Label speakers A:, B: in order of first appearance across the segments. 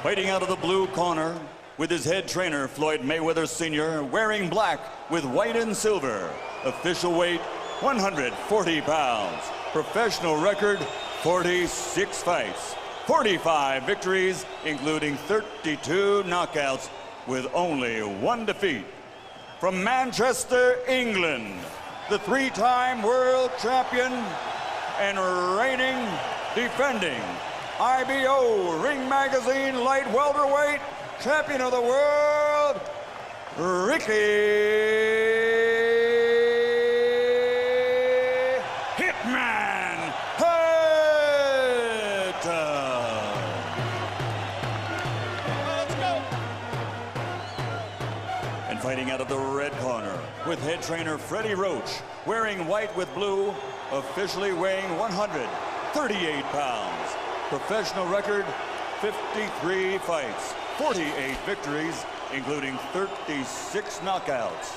A: Fighting out of the blue corner with his head trainer, Floyd Mayweather Sr., wearing black with white and silver. Official weight, 140 pounds. Professional record, 46 fights. 45 victories, including 32 knockouts, with only one defeat. From Manchester, England, the three-time world champion and reigning, defending IBO Ring Magazine light welterweight champion of the world, Ricky Hitman Hatton.
B: Let's go.
A: And fighting out of the red corner with head trainer Freddie Roach, wearing white with blue, officially weighing 138 pounds. Professional record, 53 fights, 48 victories, including 36 knockouts,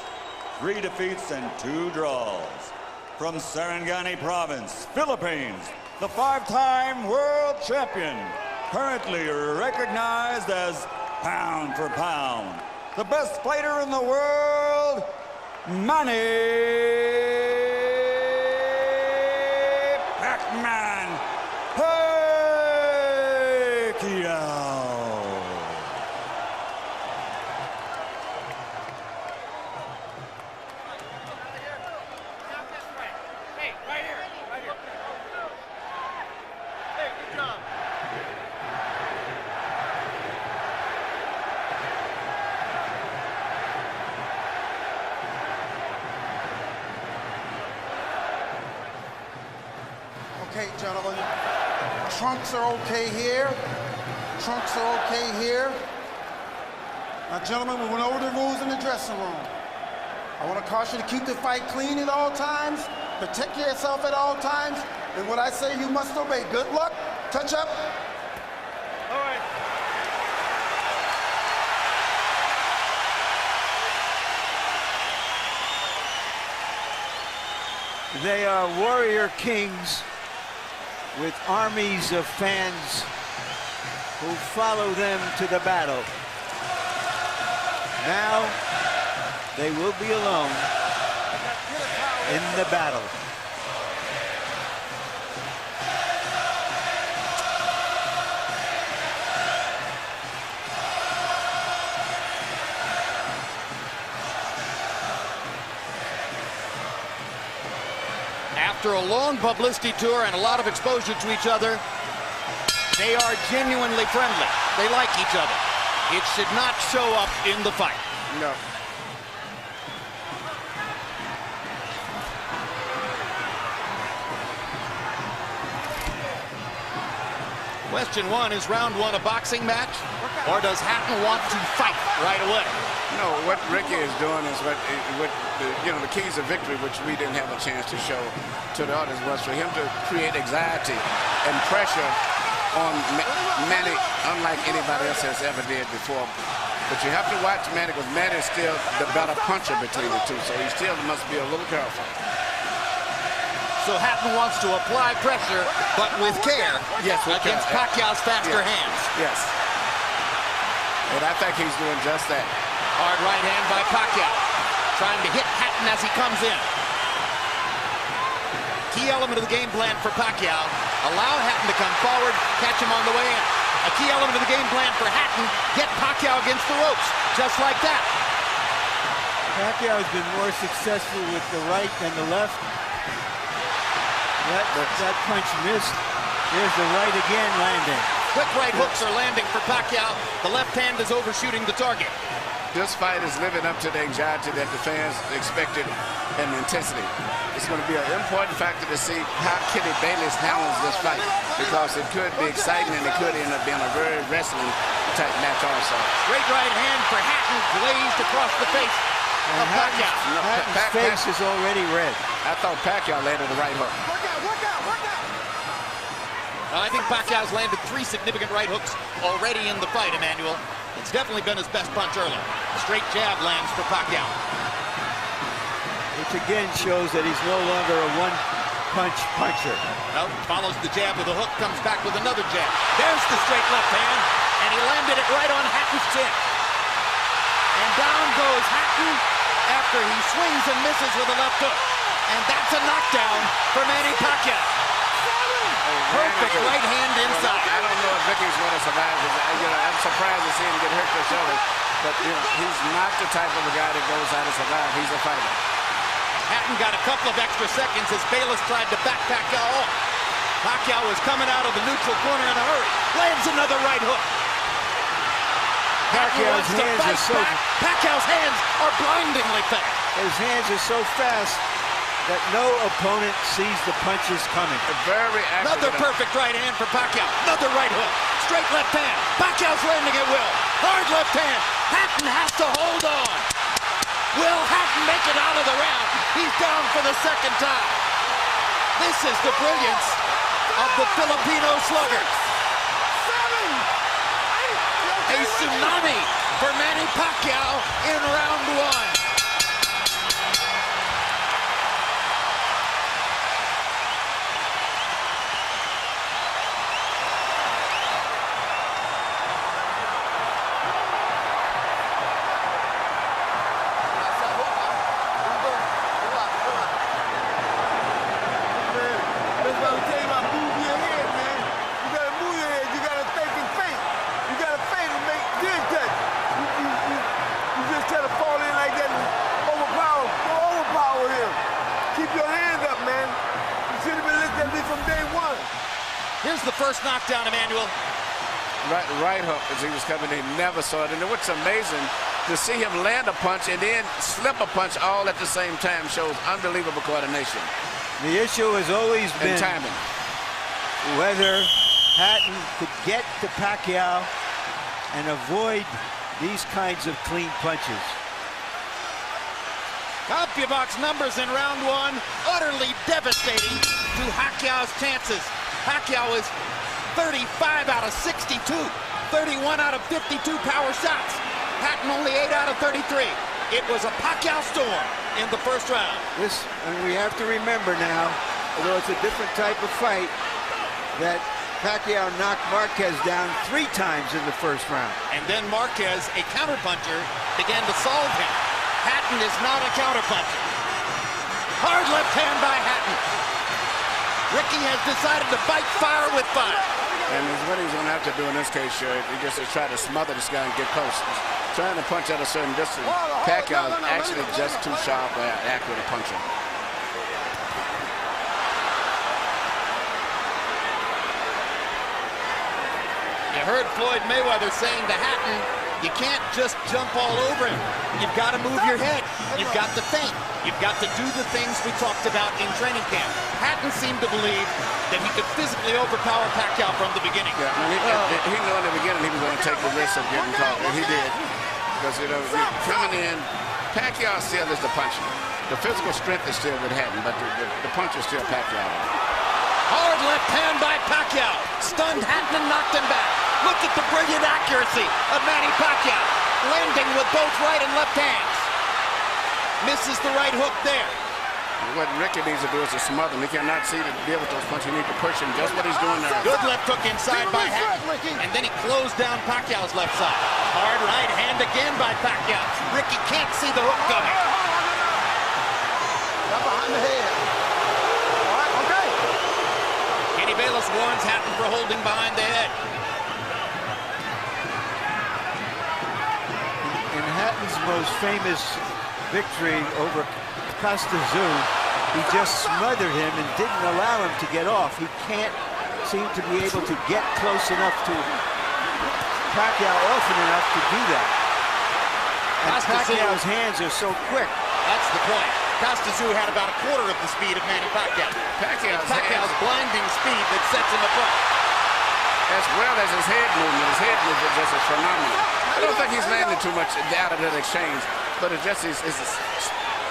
A: 3 defeats and 2 draws. From Sarangani Province, Philippines, the 5-time world champion, currently recognized as pound for pound, the best fighter in the world, Manny Pacquiao.
B: Hey, right here. Right here. Hey, good job.
C: Okay, gentlemen. Trunks are okay here. Trunks are okay here. Now, gentlemen, we went over the rules in the dressing room. I want to caution you to keep the fight clean at all times, protect yourself at all times, and what I say you must obey. Good luck. Touch up.
B: All right.
D: They are warrior kings with armies of fans who follow them to the battle. Now they will be alone in the battle.
B: After a long publicity tour and a lot of exposure to each other, they are genuinely friendly. They like each other. It should not show up in the fight.
C: No.
B: Question one, is round one a boxing match? Or does Hatton want to fight right away?
E: No, what Ricky is doing is what the keys of victory, which we didn't have a chance to show to the others, was for him to create anxiety and pressure on Manny, unlike anybody else has ever did before. But you have to watch Manny, because Manny is still the better puncher between the two, so he still must be a little careful.
B: So Hatton wants to apply pressure, but with care,
E: yes,
B: against Pacquiao's faster hands.
E: Yes. And I think he's doing just that.
B: Hard right hand by Pacquiao, trying to hit Hatton as he comes in. Key element of the game plan for Pacquiao, allow Hatton to come forward, catch him on the way in. A key element of the game plan for Hatton, get Pacquiao against the ropes, just like that.
D: Pacquiao has been more successful with the right than the left. That punch missed. There's the right again landing.
B: Quick right hooks are landing for Pacquiao. The left hand is overshooting the target.
E: This fight is living up to the anxiety that the fans expected and intensity. It's going to be an important factor to see how Kitty Bayless handles this fight, because it could be exciting and it could end up being a very wrestling type match also.
B: Great right hand for Hatton, glazed across the face of Pacquiao.
D: Hatton's face is already red.
E: I thought Pacquiao landed the right hook.
B: I think Pacquiao's landed 3 significant right hooks already in the fight, Emmanuel. It's definitely been his best punch early. Straight jab lands for Pacquiao.
D: Which again shows that he's no longer a one-punch puncher.
B: Nope, follows the jab with a hook, comes back with another jab. There's the straight left hand. and he landed it right on Hatton's chin. And down goes Hatton after he swings and misses with a left hook. And that's a knockdown for Manny Pacquiao. Perfect right hand inside.
E: I don't know if Ricky's going to survive. I'm surprised to see him get hurt for shoulder. But he's not the type of a guy that goes out to survive. He's a fighter.
B: Hatton got a couple of extra seconds as Bayless tried to back Pacquiao off. Pacquiao was coming out of the neutral corner in a hurry. Lands another right hook.
D: Pacquiao's hands are so
B: Pacquiao's hands are blindingly fast.
D: His hands are so fast that no opponent sees the punches coming.
E: Very accurate.
B: Another perfect right hand for Pacquiao. Another right hook. Straight left hand. Pacquiao's landing at will. Hard left hand. Hatton has to hold on. Will Hatton make it out of the round? He's down for the second time. This is the brilliance of the Filipino slugger. A tsunami for Manny Pacquiao in round one. Here's the first knockdown, Emmanuel.
E: Right hook as he was coming in. He never saw it. And what's amazing, to see him land a punch and then slip a punch all at the same time shows unbelievable coordination.
D: The issue has always been
E: timing.
D: Whether Hatton could get to Pacquiao and avoid these kinds of clean punches.
B: CompuBox numbers in round one, utterly devastating to Pacquiao's chances. Pacquiao is 35 out of 62, 31 out of 52 power shots. Hatton only 8 out of 33. It was a Pacquiao storm in the first round.
D: And we have to remember now, although it's a different type of fight, that Pacquiao knocked Marquez down 3 times in the first round.
B: And then Marquez, a counterpuncher, began to solve him. Hatton is not a counterpuncher. Hard left hand by Hatton. Ricky has decided to fight fire with fire.
E: And what he's going to have to do in this case, he just is try to smother this guy and get close. He's trying to punch at a certain distance. Pacquiao is actually just too sharp or accurate a puncher.
B: You heard Floyd Mayweather saying to Hatton, you can't just jump all over him. You've got to move your head. You've got to think. You've got to do the things we talked about in training camp. Hatton seemed to believe that he could physically overpower Pacquiao from the beginning.
E: Yeah, he knew in the beginning he was going to take the risk of getting caught, and he did. Because, coming in, Pacquiao still is the puncher. The physical strength is still with Hatton, but the punch is still Pacquiao.
B: Hard left hand by Pacquiao. Stunned Hatton and knocked him back. Look at the brilliant accuracy of Manny Pacquiao. Landing with both right and left hands. Misses the right hook there.
E: What Ricky needs to do is to smother him. He cannot see to deal with those punches. He needs to push him. Just what he's doing there.
B: Good left hook inside by Hatton. And then he closed down Pacquiao's left side. Hard right hand again by Pacquiao. Ricky can't see the hook coming.
C: Got behind the head. All right, okay.
B: Kenny Bayless warns Hatton for holding behind the head.
D: In Hatton's most famous victory over Costa, he just smothered him and didn't allow him to get off. He can't seem to be able to get close enough to Pacquiao often enough to do that. And Pacquiao's hands are so quick.
B: That's the point. Costa had about a quarter of the speed of Manny Pacquiao. Pacquiao's blinding speed that sets him apart.
E: As well as his head movement. His head movement just is phenomenal. I don't think he's landed too much out of that exchange, but it's just his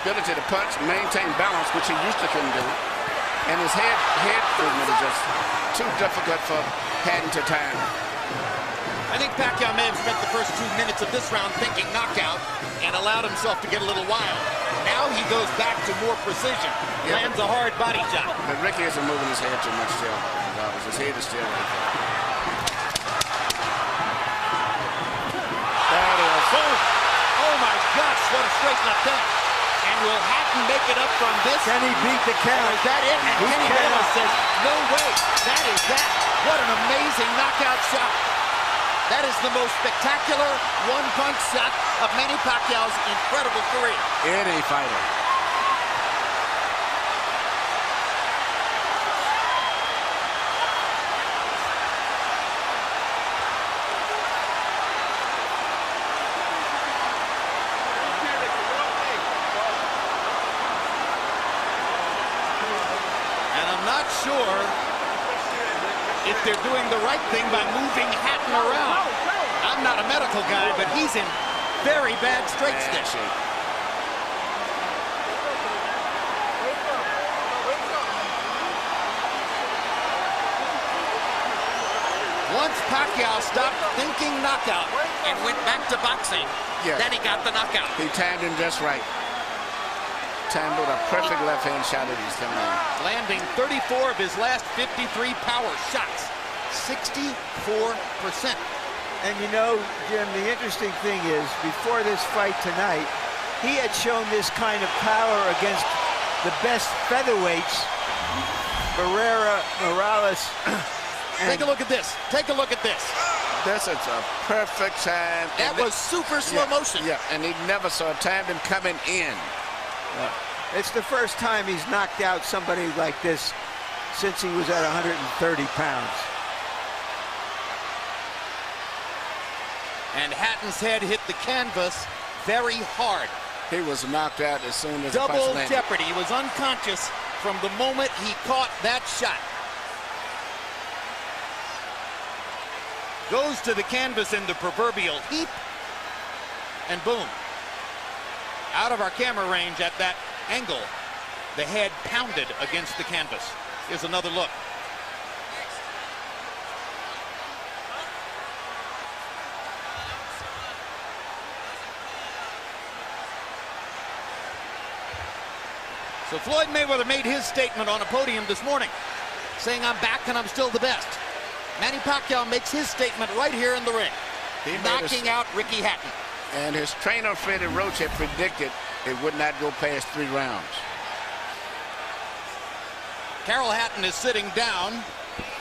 E: ability to punch, maintain balance, which he used to couldn't do. And his head movement is just too difficult for Hatton to time.
B: I think Pacquiao may have spent the first 2 minutes of this round thinking knockout and allowed himself to get a little wild. Now he goes back to more precision. Lands a hard body shot.
E: But Ricky isn't moving his head too much still. His head is still right there.
B: what a straight left hand. And will Hatton make it up from this?
D: Can he beat the count?
B: Is that it? And
D: He
B: Kenny
D: cannot.
B: Bayless says, no way. That is that. What an amazing knockout shot. That is the most spectacular one-punch shot of Manny Pacquiao's incredible career.
E: Any fighter.
B: And I'm not sure if they're doing the right thing by moving Hatton around. I'm not a medical guy, but he's in very bad straight stick. Once Pacquiao stopped thinking knockout and went back to boxing, then he got the knockout.
E: He timed him just right. Timed with a perfect left-hand shot that he's coming in.
B: Landing 34 of his last 53 power shots. 64%.
D: And you know, Jim, the interesting thing is, before this fight tonight, he had shown this kind of power against the best featherweights, Barrera, Morales.
B: Take a look at this. Take a look at this.
E: This is a perfect time.
B: That was super slow motion.
E: Yeah, and he never saw timed him coming in.
D: It's the first time he's knocked out somebody like this since he was at 130 pounds.
B: And Hatton's head hit the canvas very hard.
E: He was knocked out as soon as the punch
B: Double
E: landed.
B: jeopardy. He was unconscious from the moment he caught that shot. Goes to the canvas in the proverbial heap, and boom. Out of our camera range at that angle, the head pounded against the canvas. Here's another look. So Floyd Mayweather made his statement on a podium this morning, saying, I'm back and I'm still the best. Manny Pacquiao makes his statement right here in the ring, knocking out Ricky Hatton.
E: And his trainer, Freddie Roach, had predicted it would not go past 3 rounds.
B: Carol Hatton is sitting down.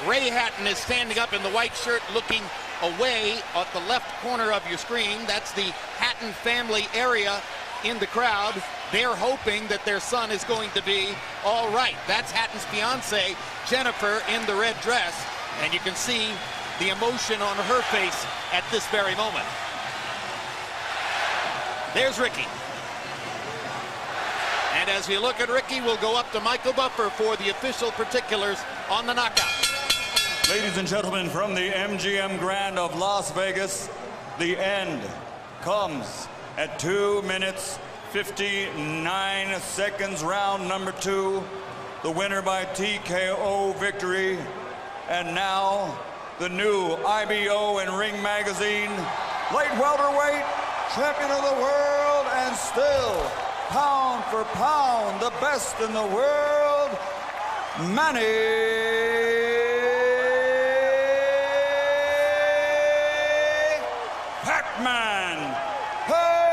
B: Ray Hatton is standing up in the white shirt looking away at the left corner of your screen. That's the Hatton family area in the crowd. They're hoping that their son is going to be all right. That's Hatton's fiance, Jennifer, in the red dress. And you can see the emotion on her face at this very moment. There's Ricky. And as we look at Ricky, we'll go up to Michael Buffer for the official particulars on the knockout.
A: Ladies and gentlemen, from the MGM Grand of Las Vegas, the end comes at 2 minutes, 59 seconds, round number 2. The winner by TKO victory. And now, the new IBO and Ring Magazine light welterweight champion of the world, and still, pound for pound, the best in the world, Manny Pac-Man Pacquiao.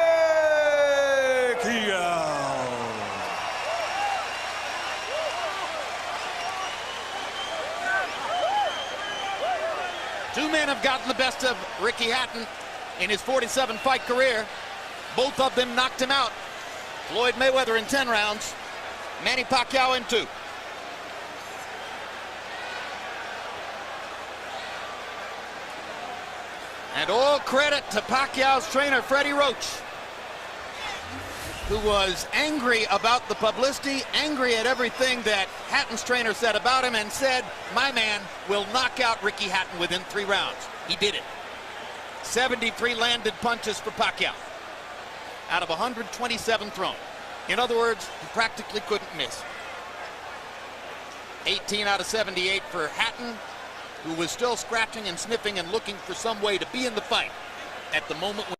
B: Two men have gotten the best of Ricky Hatton in his 47-fight career. Both of them knocked him out. Floyd Mayweather in 10 rounds, Manny Pacquiao in 2. And all credit to Pacquiao's trainer, Freddie Roach, who was angry about the publicity, angry at everything that Hatton's trainer said about him, and said, my man will knock out Ricky Hatton within 3 rounds. He did it. 73 landed punches for Pacquiao out of 127 thrown. In other words, he practically couldn't miss. 18 out of 78 for Hatton, who was still scratching and sniffing and looking for some way to be in the fight at the moment when